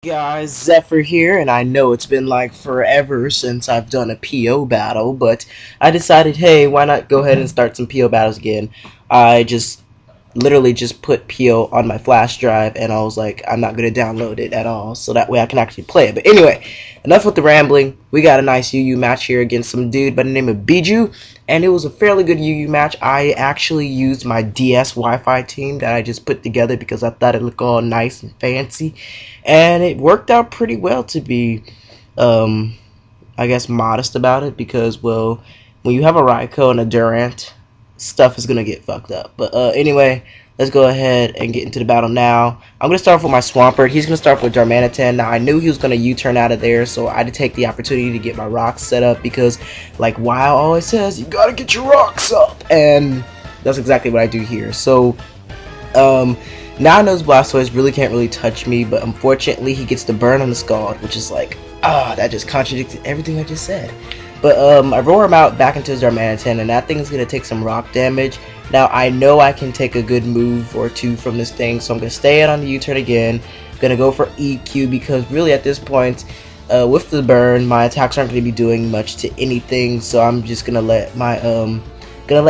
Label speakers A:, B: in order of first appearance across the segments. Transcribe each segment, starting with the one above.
A: Guys, Zephyr here, and I know it's been like forever since I've done a PO battle, but I decided, hey, why not go ahead and start some PO battles again? I just literally just put PO on my flash drive, and I was like, I'm not going to download it at all, so that way I can actually play it. But anyway, enough with the rambling. We got a nice UU match here against some dude by the name of Gijou, and it was a fairly good UU match. I actually used my DS Wi-Fi team that I just put together because I thought it looked all nice and fancy, and it worked out pretty well to be, I guess, modest about it because, well, when you have a Raikou and a Durant, stuff is gonna get fucked up. But anyway, let's go ahead and get into the battle now. I'm gonna start off with my Swampert. He's gonna start with Darmanitan. Now I knew he was gonna U-turn out of there, so I had to take the opportunity to get my rocks set up because, like Wow always says, you gotta get your rocks up, and that's exactly what I do here. So, now I know his Blastoise can't really touch me, but unfortunately he gets the burn on the Scald, which is like, that just contradicted everything I just said. But I roar him out back into his Darmanitan, and that thing's going to take some rock damage. Now, I know I can take a good move or two from this thing, so I'm going to stay in on the U-turn again. Going to go for EQ because really at this point, with the burn, my attacks aren't going to be doing much to anything, so I'm just going to let my,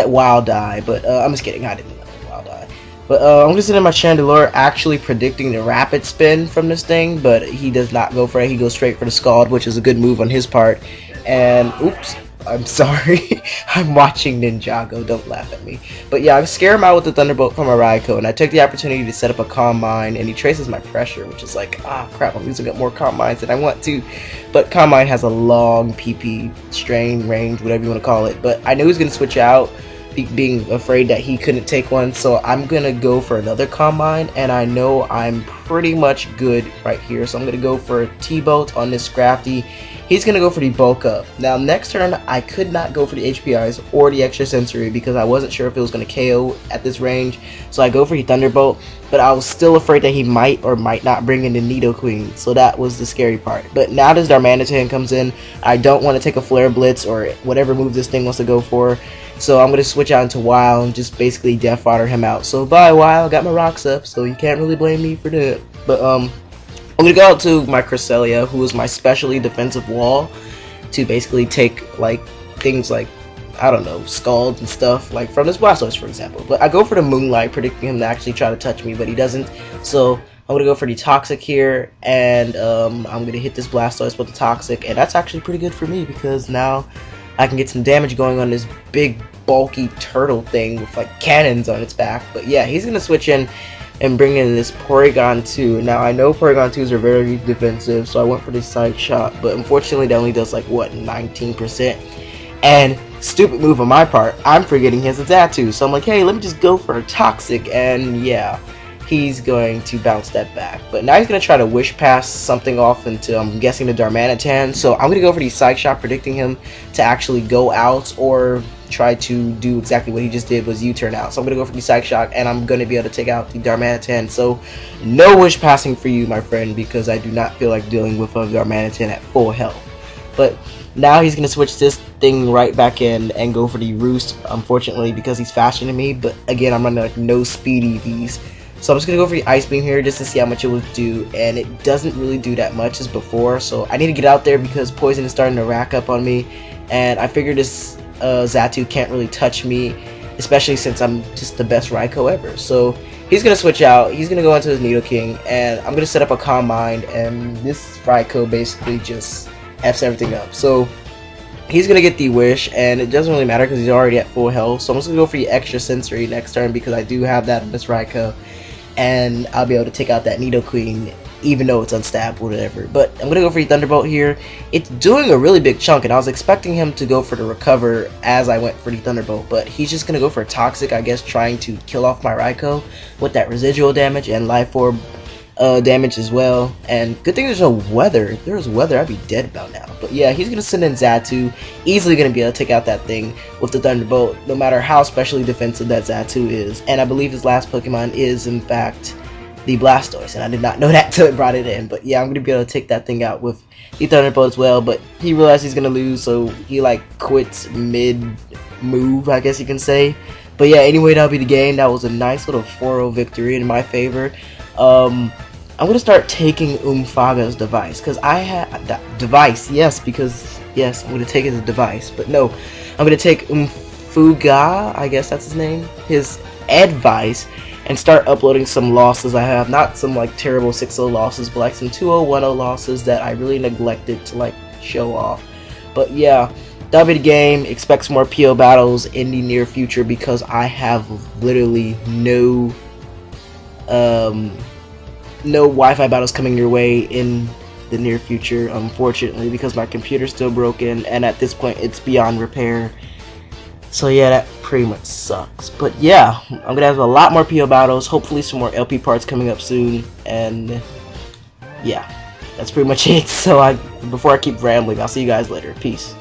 A: Wild die. But I'm just kidding, I didn't let Wild die. But I'm going to send in my Chandelure, actually predicting the rapid spin from this thing, but he does not go for it. He goes straight for the Scald, which is a good move on his part. And oops, I'm sorry. I'm watching Ninjago, don't laugh at me. But yeah, I scare him out with the Thunderbolt from a Raikou, and I took the opportunity to set up a Calm Mind, and he traces my pressure, which is like, crap, I'm using up more Calm Minds than I want to. But Calm Mind has a long PP strain range, whatever you want to call it. But I knew he was going to switch out, being afraid that he couldn't take one, so I'm going to go for another Calm Mind, and I know I'm pretty much good right here, so I'm going to go for a T-Bolt on this Scrafty. He's going to go for the Bulk Up. Now, next turn, I could not go for the HPIs or the Extra Sensory because I wasn't sure if it was going to KO at this range. So I go for the Thunderbolt, but I was still afraid that he might or might not bring in the Nidoqueen. So that was the scary part. But now this Darmanitan comes in. I don't want to take a Flare Blitz or whatever move this thing wants to go for. So I'm going to switch out into Wild and just basically Death Fodder him out. So bye, Wild. Got my rocks up, so you can't really blame me for that. But, I'm going to go out to my Cresselia, who is my specially defensive wall, to basically take, like, things like, I don't know, Scalds and stuff, like from this Blastoise, for example. But I go for the Moonlight, predicting him to actually try to touch me, but he doesn't. So I'm going to go for the Toxic here, and I'm going to hit this Blastoise with the Toxic, and that's actually pretty good for me, because now I can get some damage going on this big, bulky turtle thing with, like, cannons on its back. But yeah, he's going to switch in and bring in this Porygon 2. Now, I know Porygon 2s are very defensive, so I went for this Side Shot, but unfortunately that only does, like, what, 19%? And, stupid move on my part, I'm forgetting his Xatu, so I'm like, hey, let me just go for a Toxic, and yeah, he's going to bounce that back. But now he's going to try to Wish Pass something off into, I'm guessing, the Darmanitan, so I'm going to go for the Side Shot, predicting him to actually go out or try to do exactly what he just did, was U-turn out. So I'm going to go for the Psych Shock, and I'm going to be able to take out the Darmanitan. So no Wish Passing for you, my friend, because I do not feel like dealing with a Darmanitan at full health. But now he's going to switch this thing right back in and go for the Roost, unfortunately, because he's faster than me. But again, I'm running like no speed EVs. So I'm just going to go for the Ice Beam here just to see how much it would do, and it doesn't really do that much as before. So I need to get out there because Poison is starting to rack up on me, and I figured this Xatu can't really touch me, especially since I'm just the best Raikou ever. So he's going to switch out, he's going to go into his Nidoking, and I'm going to set up a Calm Mind, and this Raikou basically just F's everything up. So he's going to get the Wish, and it doesn't really matter because he's already at full health. So I'm just going to go for the Extra Sensory next turn because I do have that in this Raikou, and I'll be able to take out that Nidoqueen even though it's unstabbed, whatever. But I'm going to go for the Thunderbolt here. It's doing a really big chunk, and I was expecting him to go for the Recover as I went for the Thunderbolt, but he's just going to go for a Toxic, I guess, trying to kill off my Raikou with that residual damage and Life Orb damage as well. And good thing there's no weather. If there was weather, I'd be dead about now. But yeah, he's going to send in Xatu, easily going to be able to take out that thing with the Thunderbolt, no matter how specially defensive that Xatu is. And I believe his last Pokemon is, in fact, the Blastoise, and I did not know that till it brought it in. But yeah, I'm gonna be able to take that thing out with the Thunderbolt as well. But he realized he's gonna lose, so he like quits mid move, I guess you can say. But yeah, anyway, that'll be the game. That was a nice little 4-0 victory in my favor. I'm gonna start taking Umfaga's device, because I have that device. Yes, because yes, I'm gonna take his device, but no, I'm gonna take Umfuga, I guess that's his name, his advice, and start uploading some losses I have. Not some like terrible 6-0 losses, but like some 2-0, 1-0 losses that I really neglected to like show off. But yeah, that'll be the game. Expect some more PO battles in the near future, because I have literally no Wi-Fi battles coming your way in the near future, unfortunately, because my computer's still broken, and at this point it's beyond repair. So yeah, that pretty much sucks. But yeah, I'm gonna have a lot more PO battles, hopefully some more LP parts coming up soon, and yeah, that's pretty much it. So before I keep rambling, I'll see you guys later. Peace.